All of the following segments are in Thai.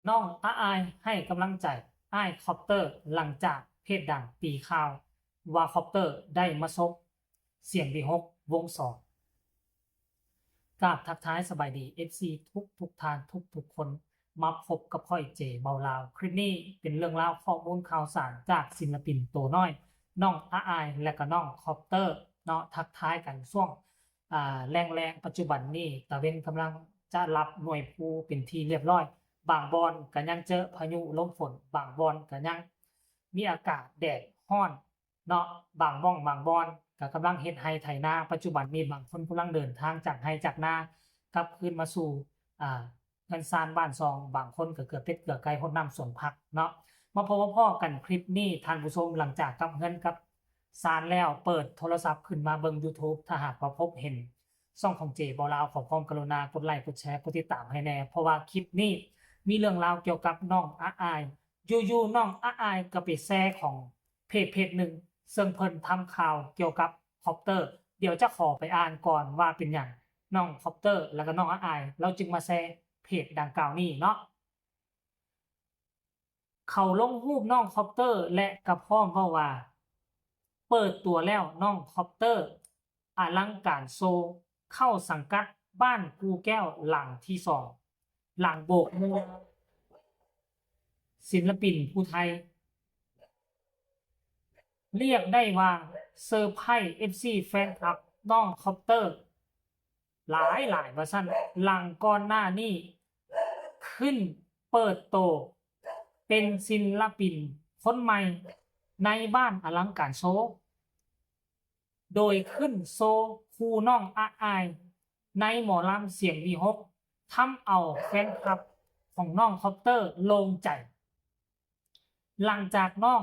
น้องอาอายให้กำลังใจอ้ายคอปเตอร์หลังจากเพจดังตีข่าวว่าคอปเตอร์ได้มาซบเสียงดี6วงสองกราบทักทายสบายดี FC ทุกทานทุกคนมาพบกับค่อยเจเบาลาวคลิปนี้เป็นเรื่องราวข้อมูลข่าวสารจากศิลปินตัวน้อยน้องอาอายและก็น้องคอปเตอร์เนาะทักทายกันช่วงแรงปัจจุบันนี้ตะเวนกำลังจะรับหน่วยภูเป็นที่เรียบร้อยบางบอนก็ยังเจอพายุลมฝนบางบอนก็ยังมีอากาศแดดร้อนเนาะบางม่องบางบอนก็กำลังเฮ็ดไร่ไถนาปัจจุบันมีบางคนกำลังเดินทางจากไร่จากนากลับคืนมาสู่อ่าเรือนซานบ้านซองบางคนก็เกือบเป็ดเกือบไก่รดน้ำสวนผักเนาะมาพบกับพ่อกันคลิปนี้ท่านผู้ชมหลังจากกลับเรือนกับซานแล้วเปิดโทรศัพท์ขึ้นมาเบิ่ง YouTube ถ้าหากว่าพบเห็นช่องของเจบ่ลาวขอความกรุณากดไลค์กดแชร์กดติดตามให้แน่เพราะว่าคลิปนี้มีเรื่องราวเกี่ยวกับน้องอาอายอยู่ๆน้องอาอายก็ไปแชร์ของเพจหนึ่งซึ่งเพิ่นทำข่าวเกี่ยวกับคอปเตอร์เดี๋ยวจะขอไปอ่านก่อนว่าเป็นหยังน้องคอปเตอร์แล้วก็น้องอาอายเราจึงมาแชร์เพจดังกล่าวนี้เนาะเขาลงรูปน้องคอปเตอร์และก็พร้อมเว้าว่าเปิดตัวแล้วน้องคอปเตอร์อลังการโชว์เข้าสังกัดบ้านกูแก้วหลังที่2หลังโบกมือศิลปินผู้ไทย เรียกได้ว่าเซอร์ไพรส์ FC แฟนคลับน้องคอปเตอร์หลายว่าซั่นหลังก่อนหน้านี้ขึ้นเปิดโตเป็นศิลปินคนใหม่ในบ้านอลังการโชว์โดยขึ้นโชว์คู่น้องอาอายในหมอลำเสียงวีหกทำเอาแฟนคลับของน้องคอปเตอร์โล่งใจ หลังจากน้อง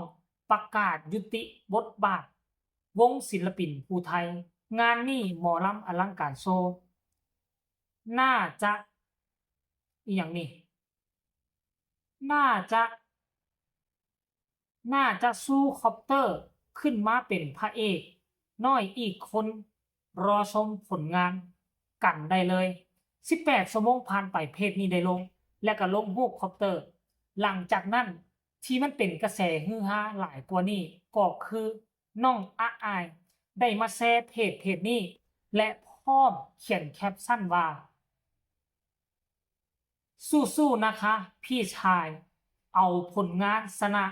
ประกาศยุติบทบาทวงศิลปินภูไทยงานนี้หมอลำอลังการโชว์น่าจะอหย่างนี้น่าจะสู้คอปเตอร์ขึ้นมาเป็นพระเอกน้อยอีกคนรอชมผลงานกันได้เลย18ชั่วโมงผ่านไปเพจนี้ได้ลงและก็ลงรูปคอปเตอร์หลังจากนั้นที่มันเป็นกระแสฮือฮาหลายกว่านี้ก็คือน้องอาอายได้มาแชร์เพจนี้และพร้อมเขียนแคปชั่นว่าสู้ๆนะคะพี่ชายเอาผลงานชนะ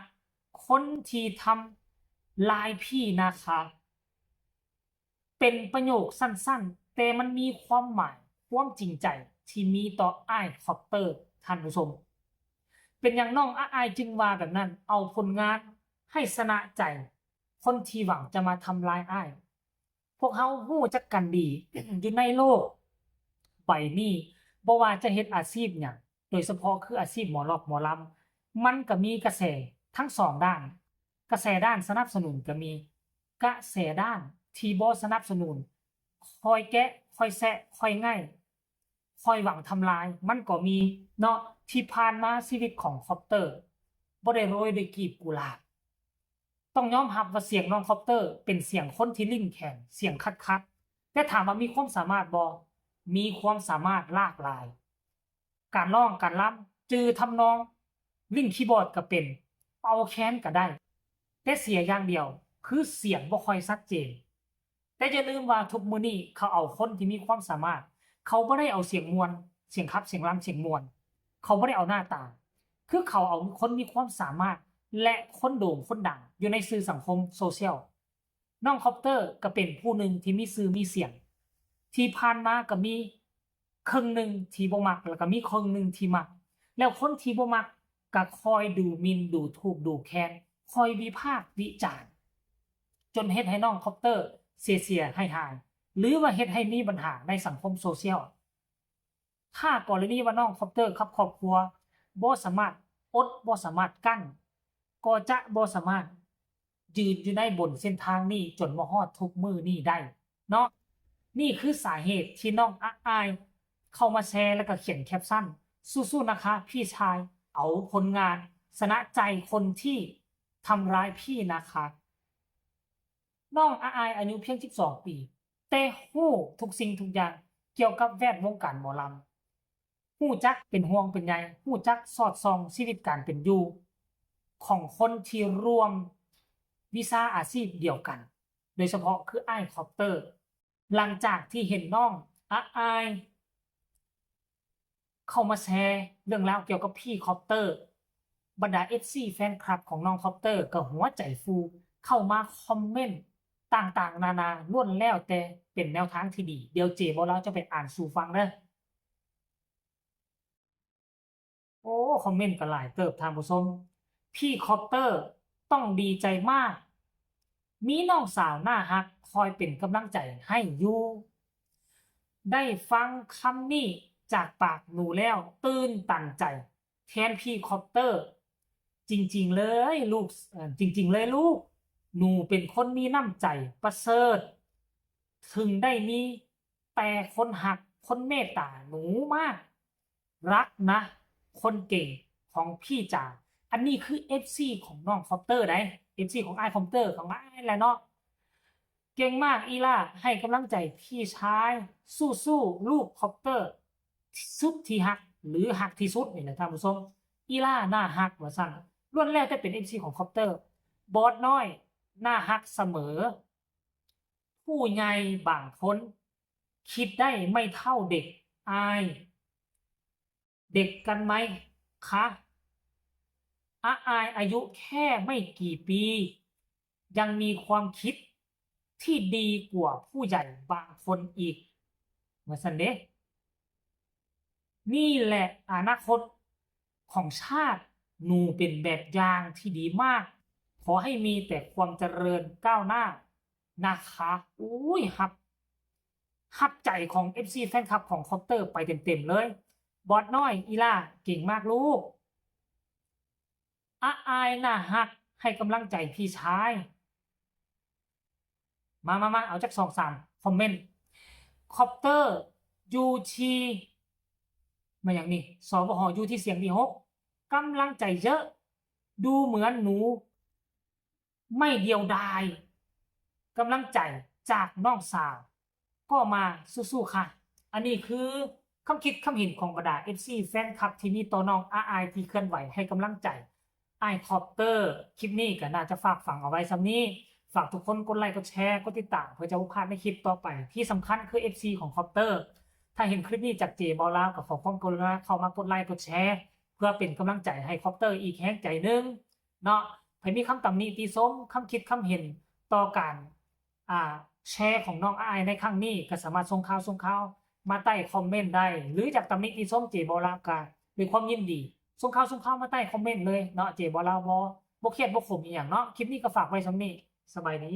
คนที่ทำลายพี่นะคะเป็นประโยคสั้นๆแต่มันมีความหมายความจริงใจที่มีต่ออ้ายคอปเตอร์ท่านผู้ชมเป็นอย่างน้องอ้ายจึงว่าแบบนั้นเอาผลงานให้ชนะใจคนที่หวังจะมาทำลายอ้ายพวกเขารู้จักกันดีอยู่ในโลกใบนี้บ่ว่าจะเฮ็ดอาชีพหยังโดยเฉพาะคืออาชีพหมอลอกหมอลำมันก็มีกระแสทั้งสองด้านกระแสด้านสนับสนุนก็มีกระแสด้านที่บ่สนับสนุนคอยแกะคอยแซะคอยง่ายคอยหวังทำลายมันก็มีเนาะที่ผ่านมาชีวิตของคอปเตอร์บ่ได้โรยด้วยกลีบกุหลาบต้องยอมรับว่าเสียงน้องคอปเตอร์เป็นเสียงคนที่ลิ้นแข็งเสียงคัดๆแต่ถามว่ามีความสามารถบ่มีความสามารถหลากหลายการร้องการรำจือทำนองเล่นคีย์บอร์ดก็เป็นเป่าแคนก็ได้แต่เสียอย่างเดียวคือเสียงบ่ค่อยชัดเจนแต่อย่าลืมว่าทุกมื้อนี้เขาเอาคนที่มีความสามารถเขาบ่ได้เอาเสียงม่วนเสียงคับเสียงรำเสียงม่วนเขาบ่ได้เอาหน้าตาคือเขาเอาคนมีความสามารถและคนโด่งคนดังอยู่ในสื่อสังคมโซเชียลน้องคอปเตอร์ก็เป็นผู้หนึ่งที่มีชื่อมีเสียงที่ผ่านมาก็มีครึ่งหนึ่งที่บ่มักแล้วก็มีครึ่งหนึ่งที่มักแล้วคนที่บ่มักก็คอยดูหมิ่นดูถูกดูแคลนคอยวิพากษ์วิจารณ์จนเฮ็ดให้น้องคอปเตอร์เสียหายๆหรือว่าเฮ็ดให้มีปัญหาในสังคมโซเชียลถ้ากรณีว่าน้องคอปเตอร์กับครอบครัวบ่สามารถอดบ่สามารถกั้นก็จะบ่สามารถยืนอยู่ในบนเส้นทางนี้จนมาฮอดทุกมื้อนี้ได้เนาะนี่คือสาเหตุที่น้องอายเข้ามาแชร์แล้วก็เขียนแคปชั่นสู้ๆนะคะพี่ชายเอาผลงานชนะใจคนที่ทำร้ายพี่นะคะน้องอายอายุเพียง12ปีแต่ฮู้ทุกสิ่งทุกอย่างเกี่ยวกับแวดวงการหมอลำ ฮู้จักเป็นห่วงเป็นใยฮู้จักสอดส่องชีวิตการเป็นอยู่ของคนที่ร่วมวิชาอาชีพเดียวกันโดยเฉพาะคืออ้ายคอปเตอร์หลังจากที่เห็นน้องอายเข้ามาแชร์เรื่องราวเกี่ยวกับพี่คอปเตอร์บรรดา FC แฟนคลับของน้องคอปเตอร์ก็หัวใจฟูเข้ามาคอมเมนต์ต่างๆนานาล้วนแล้วแต่เป็นแนวทางที่ดีเดี๋ยวเจบ่เราจะไปอ่านสู่ฟังเด้อโอ้คอมเมนต์ก็หลายเติบท่านผู้ชมพี่คอปเตอร์ต้องดีใจมากมีน้องสาวน่ารักคอยเป็นกำลังใจให้อยู่ได้ฟังคำนี้จากปากหนูแล้วตื่นตันใจแทนพี่คอปเตอร์จริงๆเลยลูกจริงๆเลยลูกหนูเป็นคนมีน้ำใจประเสริฐถึงได้มีแต่คนหักคนเมตตาหนูมากรักนะคนเก่งของพี่จ๋าอันนี้คือ FC ของน้องคอปเตอร์ได้ FC ของไอ้คอปเตอร์ของไอ้แหละเนาะเก่งมากอีล่าให้กำลังใจพี่ชายสู้ๆลูกคอปเตอร์สุดที่หักหรือหักที่สุดนี่แหละท่านผู้ชมอีล่าน่าหักว่าสั่นล้วนแล้วแต่เป็น FC ของคอปเตอร์บอสน้อยน่าหักเสมอผู้ใหญ่บางคนคิดได้ไม่เท่าเด็กอายเด็กกันไหมคะอายอายุแค่ไม่กี่ปียังมีความคิดที่ดีกว่าผู้ใหญ่บางคนอีกว่าซั่นเด้นี่แหละอนาคตของชาติหนูเป็นแบบอย่างที่ดีมากขอให้มีแต่ความเจริญก้าวหน้านะคะอุ้ยฮับใจของ FC แฟนคลับของคอปเตอร์ไปเต็มๆเลยบอสน้อยอีล่าเก่งมากลูกอายน่าฮักให้กำลังใจพี่ชายมาเอาจาก2-3คอมเมนต์คอปเตอร์ยูทีมาอย่างนี้สบหยูที่เสียงที่6กำลังใจเยอะดูเหมือนหนูไม่เดียวดายกำลังใจจากน้องสาวก็มาสู้ๆค่ะอันนี้คือคำคิดคำเห็นของบรรดา FC แฟนคลับที่มีต่อน้องอายที่เคลื่อนไหวให้กำลังใจอ้ายคอปเตอร์คลิปนี้ก็น่าจะฝากฝังเอาไว้สำนี้ฝากทุกคนกดไลค์กดแชร์กดติดตามเพื่อจะบ่พลาดในคลิปต่อไปที่สำคัญคือ FC ของคอปเตอร์ถ้าเห็นคลิปนี้จากเจบอลาวก็ขอความกรุณาเข้ามากดไลค์กดแชร์เพื่อเป็นกำลังใจให้คอปเตอร์อีกแรงใจหนึงเนาะใครมีคำตำหนิติชมคำคิดคำเห็นต่อการแชร์ของน้องอายในครั้งนี้ก็สามารถส่งข่าวมาใต้คอมเมนต์ได้หรือจากตำหนิติชมเจบอลาวก็ด้วยความยินดีส่งข่าวมาใต้คอมเมนต์เลยเนาะเจบอลาวบ่เครียดบ่ขมอีหยังเนาะคลิปนี้ก็ฝากไว้ส่ำนี้สบายดี